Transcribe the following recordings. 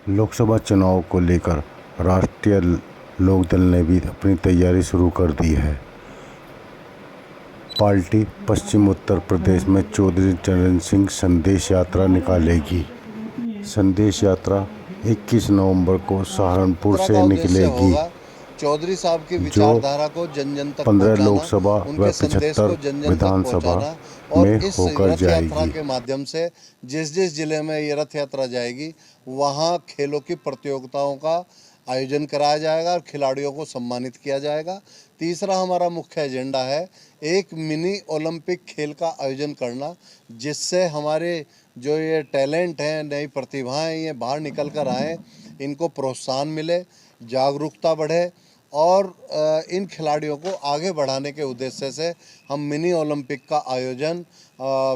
लोकसभा चुनाव को लेकर राष्ट्रीय लोकदल ने भी अपनी तैयारी शुरू कर दी है। पार्टी पश्चिम उत्तर प्रदेश में चौधरी चरण सिंह संदेश यात्रा निकालेगी। संदेश यात्रा 21 नवंबर को सहारनपुर से निकलेगी, चौधरी साहब की जो विचारधारा को जन जन तक 15 पहुंचाना, लोकसभा व उनके संदेश 75 को जन जन तक विधानसभा पहुंचाना और में इस होकर रथ यात्रा जाएगी। के माध्यम से जिस जिस जिले में ये रथ यात्रा जाएगी वहाँ खेलों की प्रतियोगिताओं का आयोजन कराया जाएगा और खिलाड़ियों को सम्मानित किया जाएगा। तीसरा हमारा मुख्य एजेंडा है एक मिनी ओलंपिक खेल का आयोजन करना, जिससे हमारे जो ये टैलेंट हैं, नई प्रतिभाएं, ये बाहर निकल कर आएँ, इनको प्रोत्साहन मिले, जागरूकता बढ़े और इन खिलाड़ियों को आगे बढ़ाने के उद्देश्य से हम मिनी ओलंपिक का आयोजन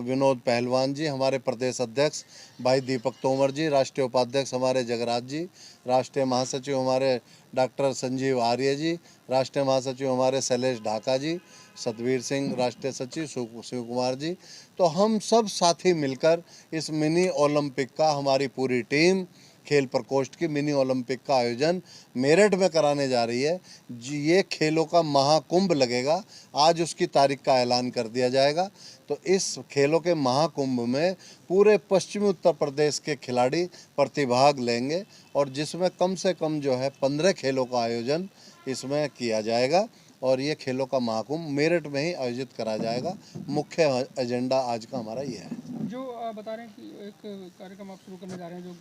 विनोद पहलवान जी, हमारे प्रदेश अध्यक्ष भाई दीपक तोमर जी, राष्ट्रीय उपाध्यक्ष हमारे जगराज जी, राष्ट्रीय महासचिव हमारे डॉक्टर संजीव आर्य जी, राष्ट्रीय महासचिव हमारे शैलेश ढाका जी, सतवीर सिंह राष्ट्रीय सचिव, शिव कुमार जी, तो हम सब साथी मिलकर इस मिनी ओलंपिक का, हमारी पूरी टीम खेल प्रकोष्ठ की मिनी ओलंपिक का आयोजन मेरठ में कराने जा रही है। ये खेलों का महाकुंभ लगेगा, आज उसकी तारीख का ऐलान कर दिया जाएगा। तो इस खेलों के महाकुंभ में पूरे पश्चिमी उत्तर प्रदेश के खिलाड़ी प्रतिभाग लेंगे और जिसमें कम से कम जो है 15 खेलों का आयोजन इसमें किया जाएगा और ये खेलों का महाकुंभ मेरठ में ही आयोजित करा जाएगा। मुख्य एजेंडा आज का हमारा ये है। जो बता रहे हैं कि एक कार्यक्रम आप शुरू करने जा रहे हैं, जो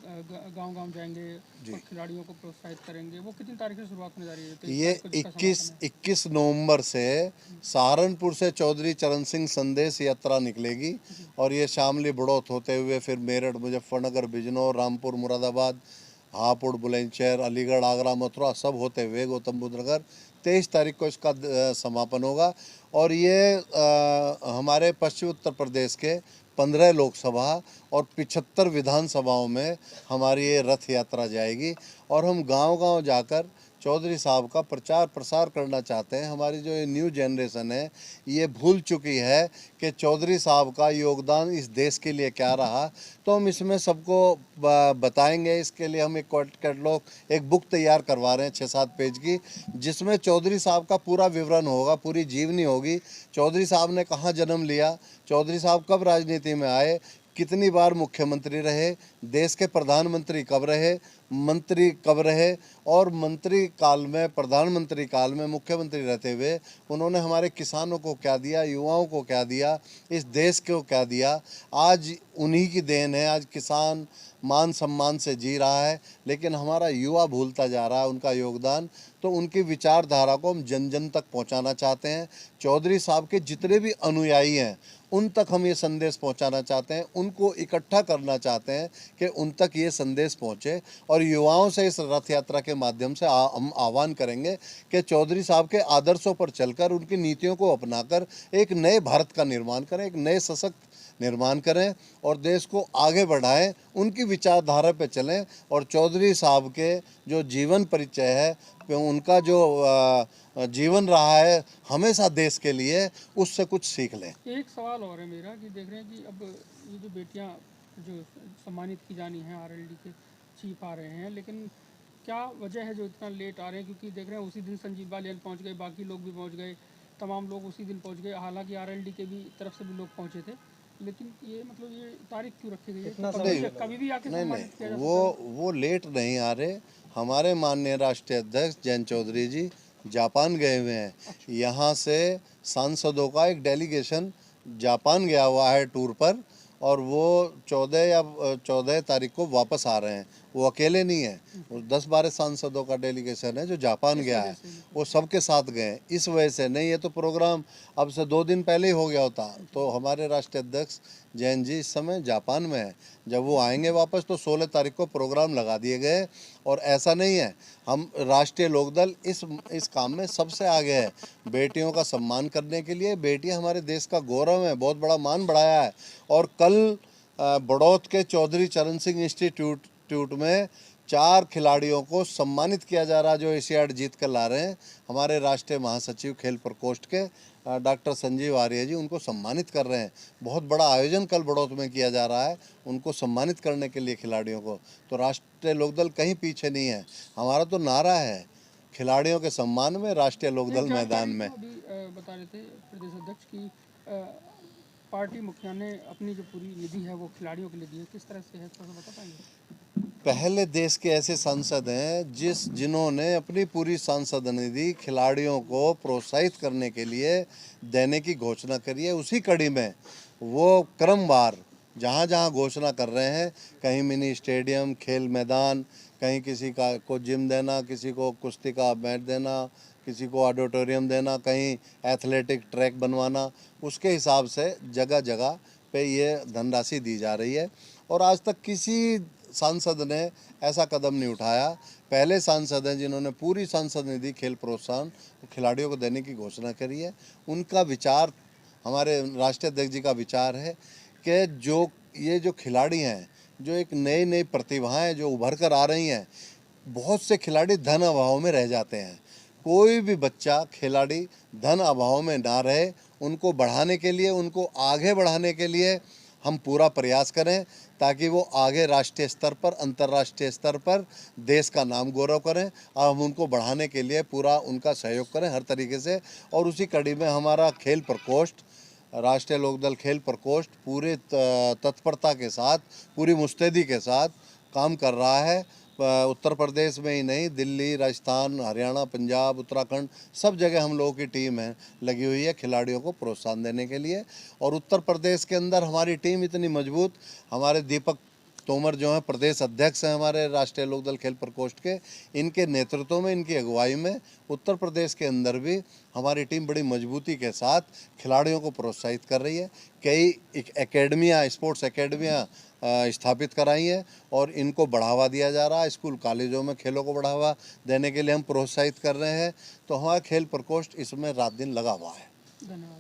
गांव-गांव जाएंगे और खिलाड़ियों को प्रोत्साहित करेंगे, वो कितनी तारीख से शुरुआत होने जा रही है? ये 21 नवंबर से सहारनपुर से चौधरी चरण सिंह संदेश यात्रा निकलेगी और ये शामली बड़ौत होते हुए फिर मेरठ, मुजफ्फरनगर, बिजनौर, रामपुर, मुरादाबाद, हापुड़, बुलंदशहर, अलीगढ़, आगरा, मथुरा सब होते हुए गौतम बुद्ध नगर 23 तारीख को इसका समापन होगा। और ये हमारे पश्चिम उत्तर प्रदेश के 15 लोकसभा और 75 विधानसभाओं में हमारी ये रथ यात्रा जाएगी और हम गांव-गांव जाकर चौधरी साहब का प्रचार प्रसार करना चाहते हैं। हमारी जो ये न्यू जनरेशन है ये भूल चुकी है कि चौधरी साहब का योगदान इस देश के लिए क्या रहा, तो हम इसमें सबको बताएंगे। इसके लिए हम एक कैटलॉग, एक बुक तैयार करवा रहे हैं 6-7 पेज की, जिसमें चौधरी साहब का पूरा विवरण होगा, पूरी जीवनी होगी। चौधरी साहब ने कहाँ जन्म लिया, चौधरी साहब कब राजनीति में आए, कितनी बार मुख्यमंत्री रहे, देश के प्रधानमंत्री कब रहे, मंत्री कब रहे और मंत्री काल में, प्रधानमंत्री काल में, मुख्यमंत्री रहते हुए उन्होंने हमारे किसानों को क्या दिया, युवाओं को क्या दिया, इस देश को क्या दिया। आज उन्हीं की देन है, आज किसान मान सम्मान से जी रहा है, लेकिन हमारा युवा भूलता जा रहा है उनका योगदान। तो उनकी विचारधारा को हम जन जन तक पहुंचाना चाहते हैं। चौधरी साहब के जितने भी अनुयायी हैं उन तक हम ये संदेश पहुंचाना चाहते हैं, उनको इकट्ठा करना चाहते हैं कि उन तक ये संदेश पहुंचे और युवाओं से इस रथ यात्रा के माध्यम से हम आह्वान करेंगे कि चौधरी साहब के आदर्शों पर चलकर, उनकी नीतियों को अपनाकर एक नए भारत का निर्माण करें, एक नए सशक्त निर्माण करें और देश को आगे बढ़ाएं, उनकी विचारधारा पे चलें और चौधरी साहब के जो जीवन परिचय है, उनका जो जीवन रहा है हमेशा देश के लिए, उससे कुछ सीख लें। एक सवाल और है मेरा कि देख रहे हैं कि अब ये जो बेटियां जो सम्मानित की जानी हैं, आरएलडी के चीफ आ रहे हैं, लेकिन क्या वजह है जो इतना लेट आ रहे हैं? क्योंकि देख रहे हैं उसी दिन संजीव बालियान पहुंच गए, बाकी लोग भी पहुंच गए, तमाम लोग उसी दिन पहुंच गए, हालांकि आरएलडी के भी तरफ से भी लोग पहुंचे थे, लेकिन ये मतलब ये तारीख क्यों रखी गई है? कभी भी आके सम्मानित किया जा सकता है। वो लेट नहीं आ रहे। हमारे माननीय राष्ट्रीय अध्यक्ष जयंत चौधरी जी जापान गए हुए हैं। यहाँ से सांसदों का एक डेलीगेशन जापान गया हुआ है टूर पर और वो 14 तारीख को वापस आ रहे हैं। वो अकेले नहीं है, वो 10-12 सांसदों का डेलीगेशन है जो जापान गया है, वो सबके साथ गए। इस वजह से नहीं, ये तो प्रोग्राम अब से 2 दिन पहले ही हो गया होता। तो हमारे राष्ट्रीय अध्यक्ष जैन जी इस समय जापान में है, जब वो आएंगे वापस तो 16 तारीख को प्रोग्राम लगा दिए गए। और ऐसा नहीं है, हम राष्ट्रीय लोकदल इस काम में सबसे आगे है, बेटियों का सम्मान करने के लिए। बेटियां हमारे देश का गौरव है, बहुत बड़ा मान बढ़ाया है। और कल बड़ौत के चौधरी चरण सिंह इंस्टीट्यूट में 4 खिलाड़ियों को सम्मानित किया जा रहा है जो एशियाड जीत कर ला रहे हैं। हमारे राष्ट्रीय महासचिव खेल प्रकोष्ठ के डॉक्टर संजीव आर्य जी उनको सम्मानित कर रहे हैं। बहुत बड़ा आयोजन कल बड़ौत में किया जा रहा है उनको सम्मानित करने के लिए खिलाड़ियों को। तो राष्ट्रीय लोकदल कहीं पीछे नहीं है। हमारा तो नारा है खिलाड़ियों के सम्मान में राष्ट्रीय लोकदल मैदान में। अभी बता रहे थे प्रदेश अध्यक्ष की पार्टी मुखिया ने अपनी जो पूरी निधि है वो खिलाड़ियों के लिए दी है, किस तरह से है थोड़ा बता पाएंगे? पहले देश के ऐसे सांसद हैं जिन्होंने अपनी पूरी सांसद निधि खिलाड़ियों को प्रोत्साहित करने के लिए देने की घोषणा करी है। उसी कड़ी में वो क्रमवार जहाँ जहाँ घोषणा कर रहे हैं, कहीं मिनी स्टेडियम, खेल मैदान, कहीं किसी को जिम देना, किसी को कुश्ती का मैट देना, किसी को ऑडिटोरियम देना, कहीं एथलेटिक ट्रैक बनवाना, उसके हिसाब से जगह जगह पे ये धनराशि दी जा रही है। और आज तक किसी सांसद ने ऐसा कदम नहीं उठाया। पहले सांसद हैं जिन्होंने पूरी सांसद निधि खेल प्रोत्साहन खिलाड़ियों को देने की घोषणा करी है। उनका विचार, हमारे राष्ट्रीय अध्यक्ष जी का विचार है कि जो खिलाड़ी हैं, जो एक नई नई प्रतिभाएं जो उभर कर आ रही हैं, बहुत से खिलाड़ी धन अभाव में रह जाते हैं। कोई भी बच्चा खिलाड़ी धन अभाव में ना रहे, उनको बढ़ाने के लिए, उनको आगे बढ़ाने के लिए हम पूरा प्रयास करें ताकि वो आगे राष्ट्रीय स्तर पर, अंतर्राष्ट्रीय स्तर पर देश का नाम गौरव करें। और हम उनको बढ़ाने के लिए पूरा उनका सहयोग करें हर तरीके से। और उसी कड़ी में हमारा खेल प्रकोष्ठ, राष्ट्रीय लोकदल खेल प्रकोष्ठ पूरे तत्परता के साथ, पूरी मुस्तैदी के साथ काम कर रहा है। उत्तर प्रदेश में ही नहीं, दिल्ली, राजस्थान, हरियाणा, पंजाब, उत्तराखंड, सब जगह हम लोगों की टीम है लगी हुई है खिलाड़ियों को प्रोत्साहन देने के लिए। और उत्तर प्रदेश के अंदर हमारी टीम इतनी मजबूत, हमारे दीपक तोमर जो हैं प्रदेश अध्यक्ष हैं हमारे राष्ट्रीय लोकदल खेल प्रकोष्ठ के, इनके नेतृत्व में, इनकी अगुवाई में उत्तर प्रदेश के अंदर भी हमारी टीम बड़ी मजबूती के साथ खिलाड़ियों को प्रोत्साहित कर रही है। कई एकेडमियाँ, स्पोर्ट्स एकेडमियाँ स्थापित कराई हैं और इनको बढ़ावा दिया जा रहा है। स्कूल कॉलेजों में खेलों को बढ़ावा देने के लिए हम प्रोत्साहित कर रहे हैं। तो हमारा खेल प्रकोष्ठ इसमें रात दिन लगा हुआ है। धन्यवाद।